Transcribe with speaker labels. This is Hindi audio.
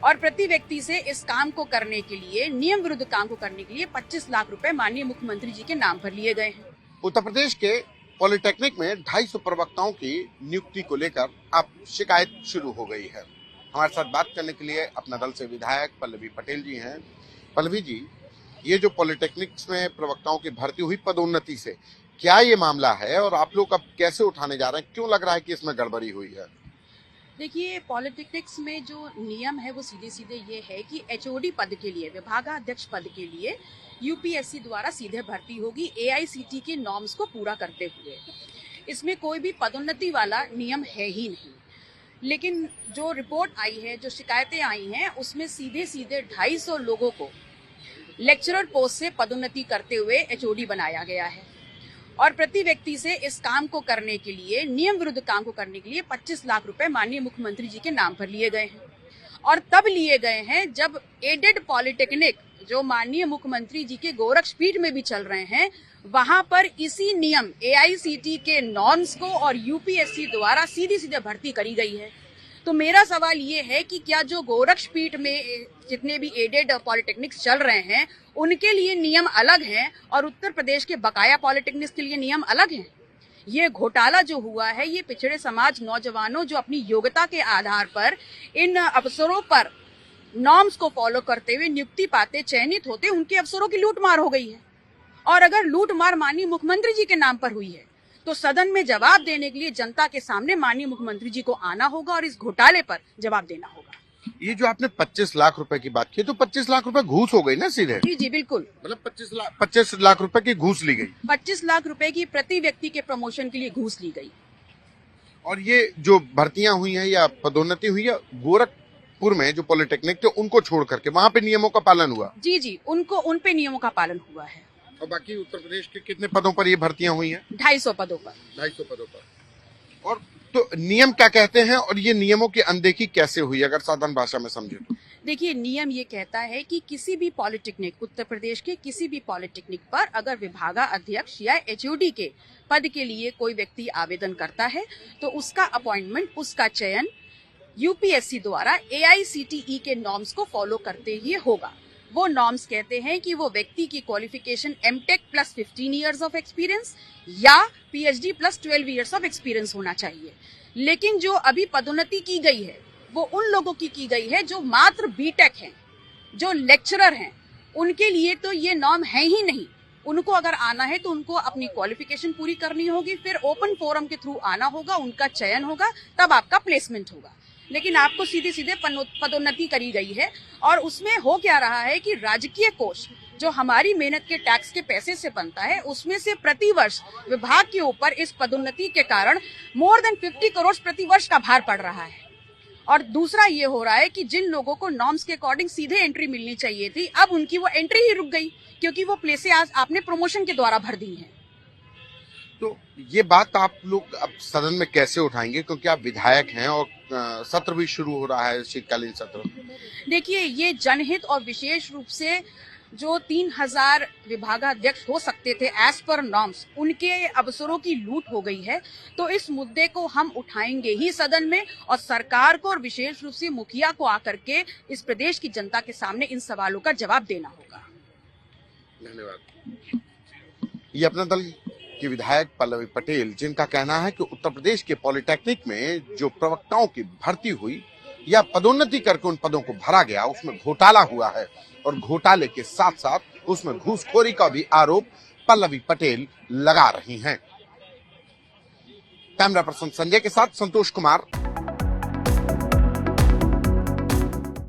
Speaker 1: और प्रति व्यक्ति से इस काम को करने के लिए, नियम विरुद्ध काम को करने के लिए 25 लाख रुपए माननीय मुख्यमंत्री जी के नाम पर लिए गए हैं।
Speaker 2: उत्तर प्रदेश के पॉलिटेक्निक में 250 प्रवक्ताओं की नियुक्ति को लेकर अब शिकायत शुरू हो गई है। हमारे साथ बात करने के लिए अपना दल से विधायक पल्लवी पटेल जी हैं। पल्लवी जी, ये जो पॉलिटेक्निक्स में प्रवक्ताओं की भर्ती हुई पदोन्नति से, क्या ये मामला है और आप लोग अब कैसे उठाने जा रहे हैं? क्यों लग रहा है कि इसमें गड़बड़ी हुई है?
Speaker 1: देखिए, पॉलिटिक्स में जो नियम है वो सीधे सीधे ये है कि एचओडी पद के लिए, विभागाध्यक्ष पद के लिए यूपीएससी द्वारा सीधे भर्ती होगी एआईसीटी के नॉर्म्स को पूरा करते हुए। इसमें कोई भी पदोन्नति वाला नियम है ही नहीं। लेकिन जो रिपोर्ट आई है, जो शिकायतें आई हैं, उसमें सीधे सीधे 250 लोगों को लेक्चरर पोस्ट से पदोन्नति करते हुए एचओडी बनाया गया है और प्रति व्यक्ति से इस काम को करने के लिए, नियम विरुद्ध काम को करने के लिए 25 लाख रुपए माननीय मुख्यमंत्री जी के नाम पर लिए गए हैं। और तब लिए गए हैं जब एडेड पॉलिटेक्निक, जो माननीय मुख्यमंत्री जी के गोरक्षपीठ में भी चल रहे हैं, वहां पर इसी नियम एआईसीटी के नॉर्म्स को और यूपीएससी द्वारा सीधी सीधे भर्ती करी गई है। तो मेरा सवाल ये है कि क्या जो गोरक्षपीठ में जितने भी एडेड पॉलिटेक्निक्स चल रहे हैं, उनके लिए नियम अलग हैं और उत्तर प्रदेश के बकाया पॉलिटेक्निक्स के लिए नियम अलग हैं? ये घोटाला जो हुआ है, ये पिछड़े समाज नौजवानों जो अपनी योग्यता के आधार पर इन अवसरों पर नॉर्म्स को फॉलो करते हुए नियुक्ति पाते, चयनित होते, उनके अवसरों की लूटमार हो गई है। और अगर लूटमार माननीय मुख्यमंत्री जी के नाम पर हुई है तो सदन में जवाब देने के लिए जनता के सामने माननीय मुख्यमंत्री जी को आना होगा और इस घोटाले पर जवाब देना होगा।
Speaker 2: ये जो आपने 25 लाख रुपए की बात की, तो 25 लाख रुपए घूस हो गई ना सीधे?
Speaker 1: जी जी बिल्कुल।
Speaker 2: मतलब 25 लाख रुपए की घूस ली गई।
Speaker 1: 25 लाख रुपए की प्रति व्यक्ति के प्रमोशन के लिए घूस ली गई।
Speaker 2: और ये जो भर्तियां हुई हैं या पदोन्नति हुई है, गोरखपुर में जो पॉलिटेक्निक थे उनको छोड़ करके वहाँ पे नियमों का पालन हुआ?
Speaker 1: जी जी, उन पे नियमों का पालन हुआ है।
Speaker 2: और बाकी उत्तर प्रदेश के कितने पदों पर ये भर्तियां हुई हैं?
Speaker 1: 250 पदों पर।
Speaker 2: 250 पदों पर। और तो नियम क्या कहते हैं और ये नियमों की अनदेखी कैसे हुई, अगर साधारण भाषा में समझे तो?
Speaker 1: देखिए, नियम ये कहता है कि किसी भी पॉलिटेक्निक, उत्तर प्रदेश के किसी भी पॉलिटेक्निक पर अगर विभागाध्यक्ष या एचओडी के पद के लिए कोई व्यक्ति आवेदन करता है तो उसका अपॉइंटमेंट, उसका चयन यूपीएससी द्वारा एआईसीटीई के नॉर्म्स को फॉलो करते ही होगा। वो नॉर्म्स कहते हैं कि वो व्यक्ति की qualification M Tech plus 15 years of experience या PhD plus 12 years of experience होना चाहिए। लेकिन जो अभी पदोन्नति की गई है वो उन लोगों की गई है जो मात्र बीटेक हैं, जो लेक्चरर हैं। उनके लिए तो ये नॉर्म है ही नहीं। उनको अगर आना है तो उनको अपनी क्वालिफिकेशन पूरी करनी होगी, फिर ओपन फोरम के थ्रू आना होगा, उनका चयन होगा, तब आपका प्लेसमेंट होगा। लेकिन आपको सीधे सीधे पदोन्नति करी गई है और उसमें हो क्या रहा है कि राजकीय कोष, जो हमारी मेहनत के टैक्स के पैसे से बनता है, उसमें से प्रति वर्ष विभाग के ऊपर इस पदोन्नति के कारण मोर देन 50 करोड़ प्रति वर्ष का भार पड़ रहा है। और दूसरा ये हो रहा है कि जिन लोगों को नॉर्म्स के अकॉर्डिंग सीधे एंट्री मिलनी चाहिए थी, अब उनकी वो एंट्री ही रुक गई क्योंकि वो प्लेसें आज आपने प्रमोशन के द्वारा भर दी हैं।
Speaker 2: तो ये बात आप लोग अब सदन में कैसे उठाएंगे, क्योंकि आप विधायक हैं और सत्र भी शुरू हो रहा है, शीतकालीन सत्र?
Speaker 1: देखिए, ये जनहित और विशेष रूप से जो 3000 विभागाध्यक्ष हो सकते थे एज पर नॉर्म्स, उनके अवसरों की लूट हो गई है। तो इस मुद्दे को हम उठाएंगे ही सदन में और सरकार को और विशेष रूप से मुखिया को आकर के इस प्रदेश की जनता के सामने इन सवालों का जवाब देना होगा।
Speaker 2: धन्यवाद। ये अपना दल की विधायक पल्लवी पटेल, जिनका कहना है कि उत्तर प्रदेश के पॉलिटेक्निक में जो प्रवक्ताओं की भर्ती हुई या पदोन्नति करके उन पदों को भरा गया, उसमें घोटाला हुआ है और घोटाले के साथ साथ उसमें घूसखोरी का भी आरोप पल्लवी पटेल लगा रही हैं। कैमरा पर्सन संजय के साथ संतोष कुमार,